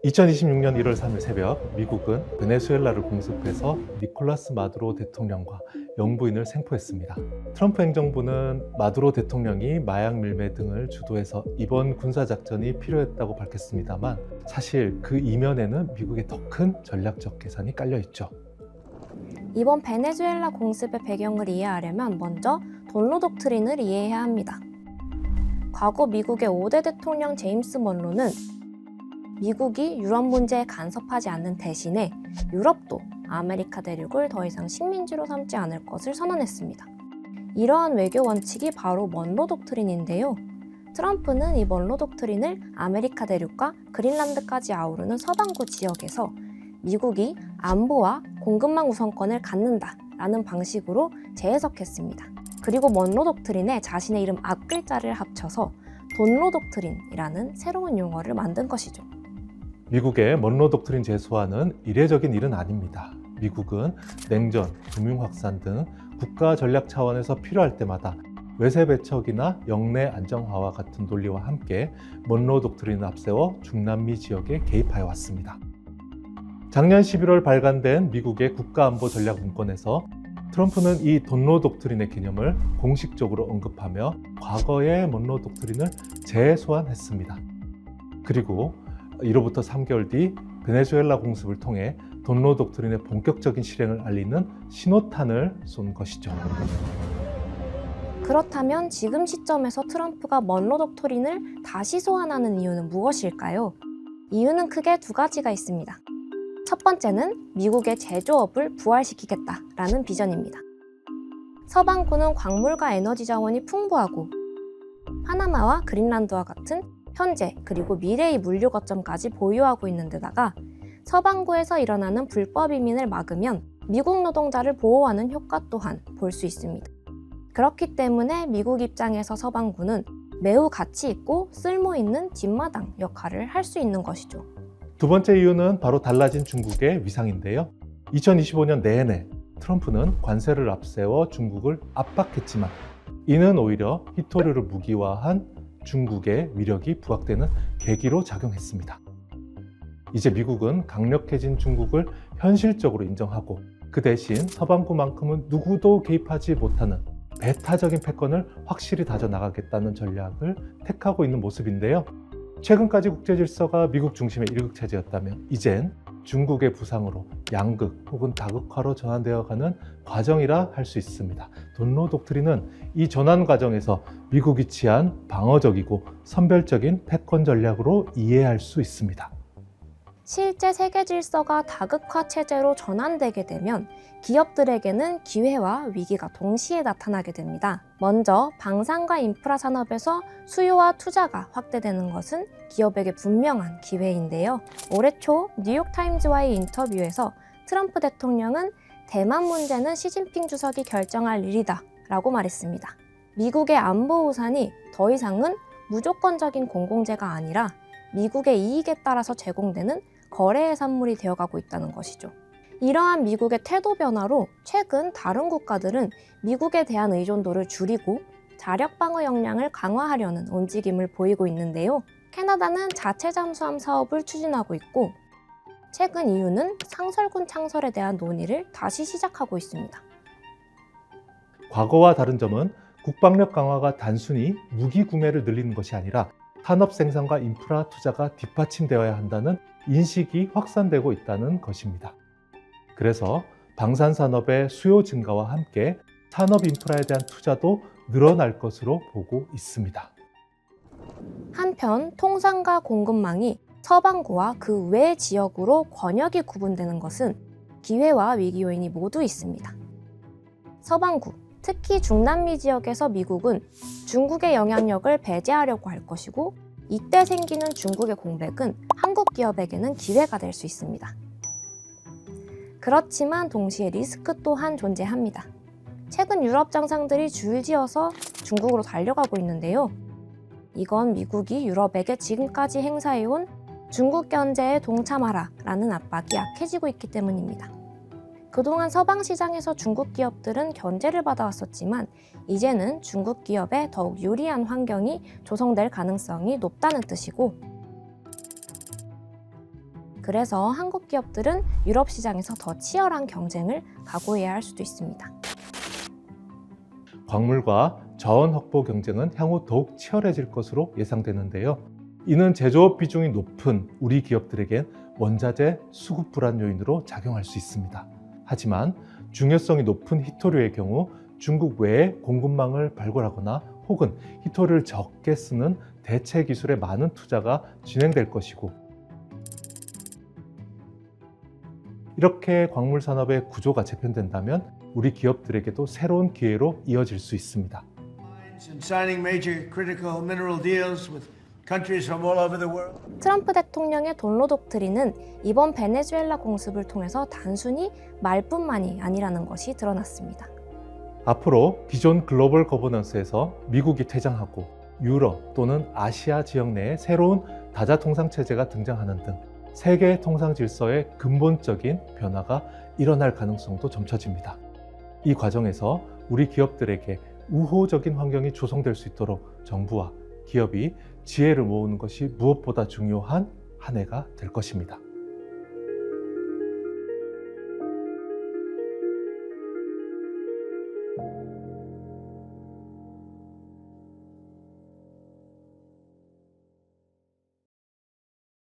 2026년 1월 3일 새벽 미국은 베네수엘라를 공습해서 니콜라스 마두로 대통령과 영부인을 생포했습니다. 트럼프 행정부는 마두로 대통령이 마약 밀매 등을 주도해서 이번 군사작전이 필요했다고 밝혔습니다만 사실 그 이면에는 미국의 더 큰 전략적 계산이 깔려 있죠. 이번 베네수엘라 공습의 배경을 이해하려면 먼저 돈로 독트린을 이해해야 합니다. 과거 미국의 5대 대통령 제임스 먼로는 미국이 유럽 문제에 간섭하지 않는 대신에 유럽도 아메리카 대륙을 더 이상 식민지로 삼지 않을 것을 선언했습니다. 이러한 외교 원칙이 바로 먼로 독트린인데요. 트럼프는 이 먼로 독트린을 아메리카 대륙과 그린란드까지 아우르는 서반구 지역에서 미국이 안보와 공급망 우선권을 갖는다라는 방식으로 재해석했습니다. 그리고 먼로 독트린에 자신의 이름 앞글자를 합쳐서 돈로 독트린이라는 새로운 용어를 만든 것이죠. 미국의 먼로 독트린 제소화는 이례적인 일은 아닙니다. 미국은 냉전, 금융 확산 등 국가 전략 차원에서 필요할 때마다 외세 배척이나 영내 안정화와 같은 논리와 함께 먼로 독트린을 앞세워 중남미 지역에 개입하여 왔습니다. 작년 11월 발간된 미국의 국가안보 전략 문건에서 트럼프는 이 돈로 독트린의 개념을 공식적으로 언급하며 과거의 먼로 독트린을 재소환했습니다. 그리고 이로부터 3개월 뒤 베네수엘라 공습을 통해 돈로 독트린의 본격적인 실행을 알리는 신호탄을 쏜 것이죠. 그렇다면 지금 시점에서 트럼프가 먼로 독트린을 다시 소환하는 이유는 무엇일까요? 이유는 크게 두 가지가 있습니다. 첫 번째는 미국의 제조업을 부활시키겠다라는 비전입니다. 서반구는 광물과 에너지 자원이 풍부하고 파나마와 그린란드와 같은 현재 그리고 미래의 물류 거점까지 보유하고 있는 데다가 서반구에서 일어나는 불법 이민을 막으면 미국 노동자를 보호하는 효과 또한 볼 수 있습니다. 그렇기 때문에 미국 입장에서 서반구는 매우 가치 있고 쓸모 있는 뒷마당 역할을 할 수 있는 것이죠. 두 번째 이유는 바로 달라진 중국의 위상인데요. 2025년 내내 트럼프는 관세를 앞세워 중국을 압박했지만 이는 오히려 히토류를 무기화한 중국의 위력이 부각되는 계기로 작용했습니다. 이제 미국은 강력해진 중국을 현실적으로 인정하고 그 대신 서반구만큼은 누구도 개입하지 못하는 배타적인 패권을 확실히 다져나가겠다는 전략을 택하고 있는 모습인데요. 최근까지 국제 질서가 미국 중심의 일극체제였다면 이젠 중국의 부상으로 양극 혹은 다극화로 전환되어가는 과정이라 할 수 있습니다. 돈로 독트린은 이 전환 과정에서 미국이 취한 방어적이고 선별적인 패권 전략으로 이해할 수 있습니다. 실제 세계 질서가 다극화 체제로 전환되게 되면 기업들에게는 기회와 위기가 동시에 나타나게 됩니다. 먼저 방산과 인프라 산업에서 수요와 투자가 확대되는 것은 기업에게 분명한 기회인데요. 올해 초 뉴욕타임즈와의 인터뷰에서 트럼프 대통령은 대만 문제는 시진핑 주석이 결정할 일이다 라고 말했습니다. 미국의 안보 우산이 더 이상은 무조건적인 공공재가 아니라 미국의 이익에 따라서 제공되는 거래의 산물이 되어가고 있다는 것이죠. 이러한 미국의 태도 변화로 최근 다른 국가들은 미국에 대한 의존도를 줄이고 자력 방어 역량을 강화하려는 움직임을 보이고 있는데요. 캐나다는 자체 잠수함 사업을 추진하고 있고 최근 EU는 상설군 창설에 대한 논의를 다시 시작하고 있습니다. 과거와 다른 점은 국방력 강화가 단순히 무기 구매를 늘리는 것이 아니라 산업 생산과 인프라 투자가 뒷받침되어야 한다는 인식이 확산되고 있다는 것입니다. 그래서 방산산업의 수요 증가와 함께 산업 인프라에 대한 투자도 늘어날 것으로 보고 있습니다. 한편 통상과 공급망이 서반구와 그 외 지역으로 권역이 구분되는 것은 기회와 위기 요인이 모두 있습니다. 서반구, 특히 중남미 지역에서 미국은 중국의 영향력을 배제하려고 할 것이고 이때 생기는 중국의 공백은 한국 기업에게는 기회가 될 수 있습니다. 그렇지만 동시에 리스크 또한 존재합니다. 최근 유럽 장상들이 줄지어서 중국으로 달려가고 있는데요. 이건 미국이 유럽에게 지금까지 행사해온 중국 견제에 동참하라 라는 압박이 약해지고 있기 때문입니다. 그동안 서방 시장에서 중국 기업들은 견제를 받아왔었지만 이제는 중국 기업에 더욱 유리한 환경이 조성될 가능성이 높다는 뜻이고 그래서 한국 기업들은 유럽 시장에서 더 치열한 경쟁을 각오해야 할 수도 있습니다. 광물과 자원 확보 경쟁은 향후 더욱 치열해질 것으로 예상되는데요. 이는 제조업 비중이 높은 우리 기업들에겐 원자재 수급 불안 요인으로 작용할 수 있습니다. 하지만 중요성이 높은 희토류의 경우 중국 외에 공급망을 발굴하거나 혹은 희토류를 적게 쓰는 대체 기술에 많은 투자가 진행될 것이고, 이렇게 광물 산업의 구조가 재편된다면 우리 기업들에게도 새로운 기회로 이어질 수 있습니다. and signing major critical mineral deals with countries from all over the world. 트럼프 대통령의 돈로 독트린은 이번 베네수엘라 공습을 통해서 단순히 말뿐만이 아니라는 것이 드러났습니다. 앞으로 기존 글로벌 거버넌스에서 미국이 퇴장하고 유럽 또는 아시아 지역 내에 새로운 다자통상 체제가 등장하는 등 세계 통상 질서의 근본적인 변화가 일어날 가능성도 점쳐집니다. 이 과정에서 우리 기업들에게 우호적인 환경이 조성될 수 있도록 정부와 기업이 지혜를 모으는 것이 무엇보다 중요한 한 해가 될 것입니다.